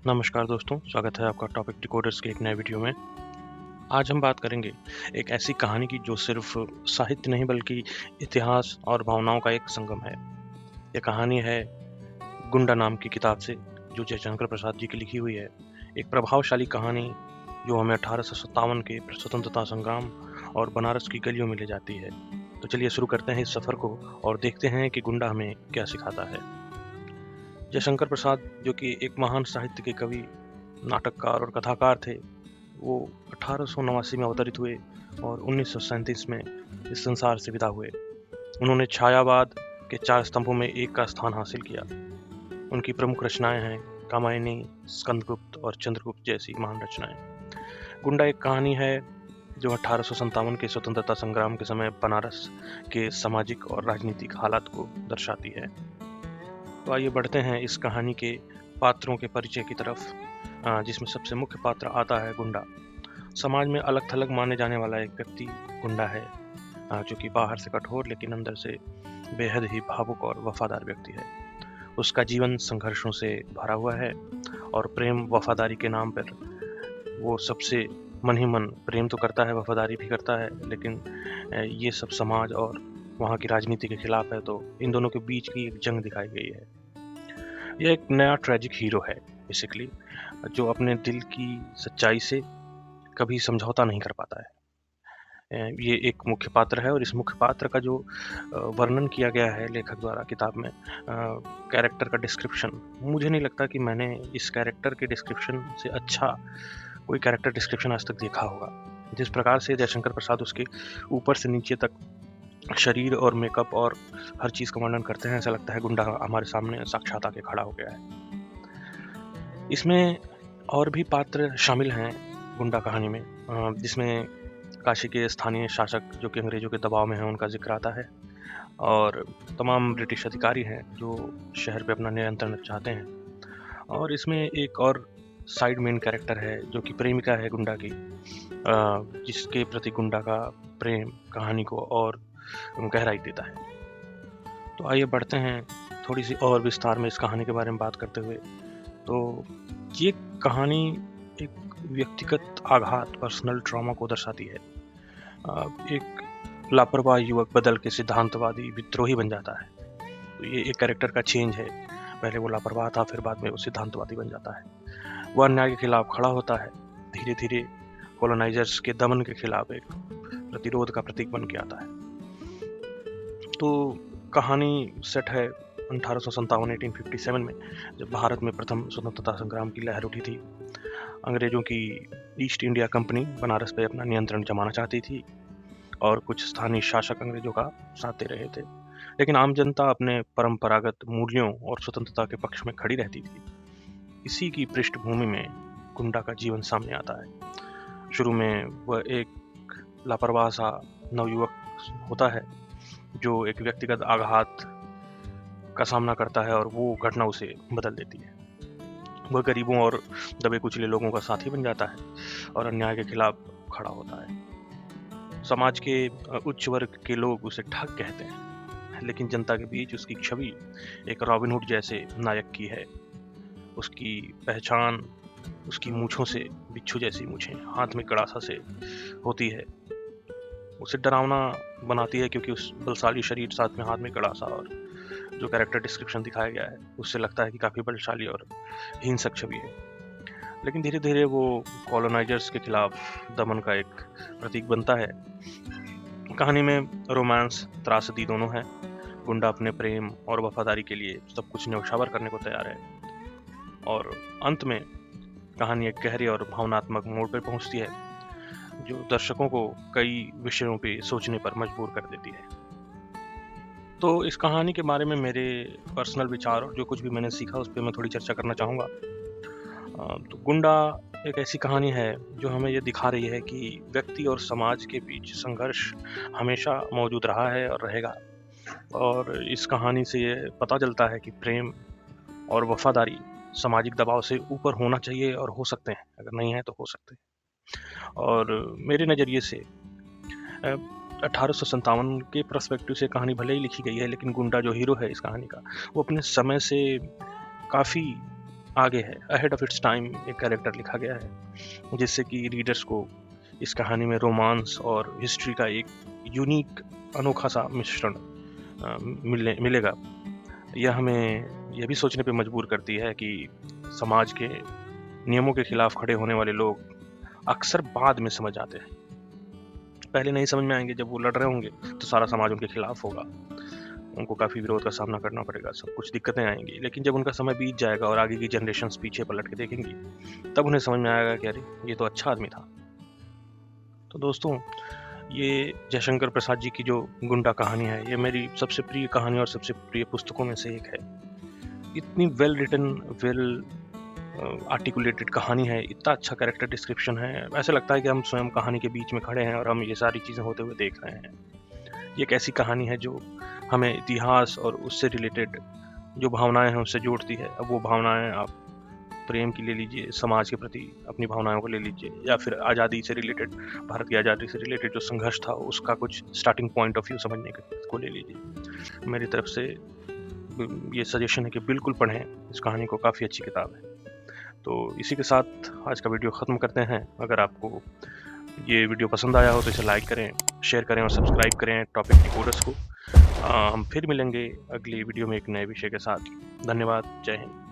नमस्कार दोस्तों, स्वागत है आपका टॉपिक डिकोडर्स के एक नए वीडियो में। आज हम बात करेंगे एक ऐसी कहानी की जो सिर्फ साहित्य नहीं बल्कि इतिहास और भावनाओं का एक संगम है। ये कहानी है गुंडा नाम की किताब से, जो जयशंकर प्रसाद जी की लिखी हुई है। एक प्रभावशाली कहानी जो हमें 1857 के स्वतंत्रता संग्राम और बनारस की गलियों में ले जाती है। तो चलिए शुरू करते हैं इस सफ़र को और देखते हैं कि गुंडा हमें क्या सिखाता है। जयशंकर प्रसाद, जो कि एक महान साहित्य के कवि, नाटककार और कथाकार थे, वो 1889 में अवतरित हुए और 1937 में इस संसार से विदा हुए। उन्होंने छायावाद के 4 स्तंभों में एक का स्थान हासिल किया। उनकी प्रमुख रचनाएं हैं कामायनी, स्कंदगुप्त और चंद्रगुप्त जैसी महान रचनाएं। गुंडा एक कहानी है जो 1857 के स्वतंत्रता संग्राम के समय बनारस के सामाजिक और राजनीतिक हालात को दर्शाती है। तो आइए बढ़ते हैं इस कहानी के पात्रों के परिचय की तरफ, जिसमें सबसे मुख्य पात्र आता है गुंडा। समाज में अलग थलग माने जाने वाला एक व्यक्ति गुंडा है, जो कि बाहर से कठोर लेकिन अंदर से बेहद ही भावुक और वफादार व्यक्ति है। उसका जीवन संघर्षों से भरा हुआ है और प्रेम वफादारी के नाम पर वो सबसे मन ही मन प्रेम तो करता है, वफादारी भी करता है, लेकिन ये सब समाज और वहाँ की राजनीति के खिलाफ है। तो इन दोनों के बीच की एक जंग दिखाई गई है। यह एक नया ट्रेजिक हीरो है बेसिकली, जो अपने दिल की सच्चाई से कभी समझौता नहीं कर पाता है। ये एक मुख्य पात्र है और इस मुख्य पात्र का जो वर्णन किया गया है लेखक द्वारा किताब में, कैरेक्टर का डिस्क्रिप्शन, मुझे नहीं लगता कि मैंने इस कैरेक्टर के डिस्क्रिप्शन से अच्छा कोई कैरेक्टर डिस्क्रिप्शन आज तक देखा होगा। जिस प्रकार से जयशंकर प्रसाद उसके ऊपर से नीचे तक शरीर और मेकअप और हर चीज़ का वर्णन करते हैं, ऐसा लगता है गुंडा हमारे सामने साक्षात आके खड़ा हो गया है। इसमें और भी पात्र शामिल हैं गुंडा कहानी में, जिसमें काशी के स्थानीय शासक जो कि अंग्रेजों के दबाव में हैं, उनका जिक्र आता है, और तमाम ब्रिटिश अधिकारी हैं जो शहर पे अपना नियंत्रण चाहते हैं। और इसमें एक और साइड मेन कैरेक्टर है जो कि प्रेमिका है गुंडा की, जिसके प्रति गुंडा का प्रेम कहानी को और गहराई देता है। तो आइए बढ़ते हैं थोड़ी सी और विस्तार में इस कहानी के बारे में बात करते हुए। तो ये कहानी एक व्यक्तिगत आघात, पर्सनल ट्रॉमा को दर्शाती है। एक लापरवाह युवक बदल के सिद्धांतवादी विद्रोही बन जाता है। तो ये एक कैरेक्टर का चेंज है। पहले वो लापरवाह था, फिर बाद में वो सिद्धांतवादी बन जाता है। वो अन्याय के खिलाफ खड़ा होता है, धीरे धीरे कॉलोनाइजर्स के दमन के खिलाफ एक प्रतिरोध का प्रतीक बन के आता है। तो कहानी सेट है 1857 में, जब भारत में प्रथम स्वतंत्रता संग्राम की लहर उठी थी। अंग्रेजों की ईस्ट इंडिया कंपनी बनारस पे अपना नियंत्रण जमाना चाहती थी और कुछ स्थानीय शासक अंग्रेजों का साथ दे रहे थे, लेकिन आम जनता अपने परंपरागत मूल्यों और स्वतंत्रता के पक्ष में खड़ी रहती थी। इसी की पृष्ठभूमि में गुंडा का जीवन सामने आता है। शुरू में वह एक लापरवाह सा नवयुवक होता है जो एक व्यक्तिगत आघात का सामना करता है और वो घटना उसे बदल देती है। वह गरीबों और दबे कुचले लोगों का साथी बन जाता है और अन्याय के खिलाफ खड़ा होता है। समाज के उच्च वर्ग के लोग उसे ठग कहते हैं, लेकिन जनता के बीच उसकी छवि एक रॉबिनहुड जैसे नायक की है। उसकी पहचान उसकी मूछों से, बिच्छू जैसी मूछें, हाथ में कड़ासा से होती है। उसे डरावना बनाती है क्योंकि उस बलशाली शरीर, साथ में हाथ में कड़ासा, और जो कैरेक्टर डिस्क्रिप्शन दिखाया गया है उससे लगता है कि काफ़ी बलशाली और हिंसक छवि है। लेकिन धीरे धीरे वो कॉलोनाइजर्स के खिलाफ दमन का एक प्रतीक बनता है। कहानी में रोमांस, त्रासदी दोनों है। गुंडा अपने प्रेम और वफादारी के लिए सब कुछ न्यौछावर करने को तैयार है, और अंत में कहानी एक गहरी और भावनात्मक मोड़ पर पहुंचती है जो दर्शकों को कई विषयों पे सोचने पर मजबूर कर देती है। तो इस कहानी के बारे में मेरे पर्सनल विचार और जो कुछ भी मैंने सीखा उस पर मैं थोड़ी चर्चा करना चाहूँगा। तो गुंडा एक ऐसी कहानी है जो हमें ये दिखा रही है कि व्यक्ति और समाज के बीच संघर्ष हमेशा मौजूद रहा है और रहेगा। और इस कहानी से ये पता चलता है कि प्रेम और वफादारी सामाजिक दबाव से ऊपर होना चाहिए और हो सकते हैं, अगर नहीं है तो हो सकते हैं। और मेरे नज़रिए से 1857 के पर्सपेक्टिव से कहानी भले ही लिखी गई है, लेकिन गुंडा जो हीरो है इस कहानी का, वो अपने समय से काफ़ी आगे है, अहेड ऑफ इट्स टाइम एक कैरेक्टर लिखा गया है, जिससे कि रीडर्स को इस कहानी में रोमांस और हिस्ट्री का एक यूनिक अनोखा सा मिश्रण मिलेगा। यह हमें यह भी सोचने पे मजबूर करती है कि समाज के नियमों के खिलाफ खड़े होने वाले लोग अक्सर बाद में समझ आते हैं। पहले नहीं समझ में आएंगे, जब वो लड़ रहे होंगे तो सारा समाज उनके खिलाफ होगा, उनको काफ़ी विरोध का सामना करना पड़ेगा, सब कुछ दिक्कतें आएंगी। लेकिन जब उनका समय बीत जाएगा और आगे की जनरेशन्स पीछे पलट के देखेंगी, तब उन्हें समझ में आएगा कि अरे ये तो अच्छा आदमी था। तो दोस्तों, ये जयशंकर प्रसाद जी की जो गुंडा कहानी है, ये मेरी सबसे प्रिय कहानी और सबसे प्रिय पुस्तकों में से एक है। इतनी वेल रिटन, वेल आर्टिकुलेटेड कहानी है, इतना अच्छा कैरेक्टर डिस्क्रिप्शन है, ऐसा लगता है कि हम स्वयं कहानी के बीच में खड़े हैं और हम ये सारी चीज़ें होते हुए देख रहे हैं। ये एक ऐसी कहानी है जो हमें इतिहास और उससे रिलेटेड जो भावनाएं हैं उससे जोड़ती है। अब वो भावनाएं आप प्रेम की ले लीजिए, समाज के प्रति अपनी भावनाओं को ले लीजिए, या फिर आज़ादी से रिलेटेड, भारत की आज़ादी से रिलेटेड जो संघर्ष था उसका कुछ स्टार्टिंग पॉइंट ऑफ व्यू समझने को ले लीजिए। मेरी तरफ से ये सजेशन है कि बिल्कुल पढ़ें इस कहानी को, काफ़ी अच्छी किताब है। तो इसी के साथ आज का वीडियो ख़त्म करते हैं। अगर आपको ये वीडियो पसंद आया हो तो इसे लाइक करें, शेयर करें और सब्सक्राइब करें टॉपिक डिकोडर्स को। हम फिर मिलेंगे अगली वीडियो में एक नए विषय के साथ। धन्यवाद। जय हिंद।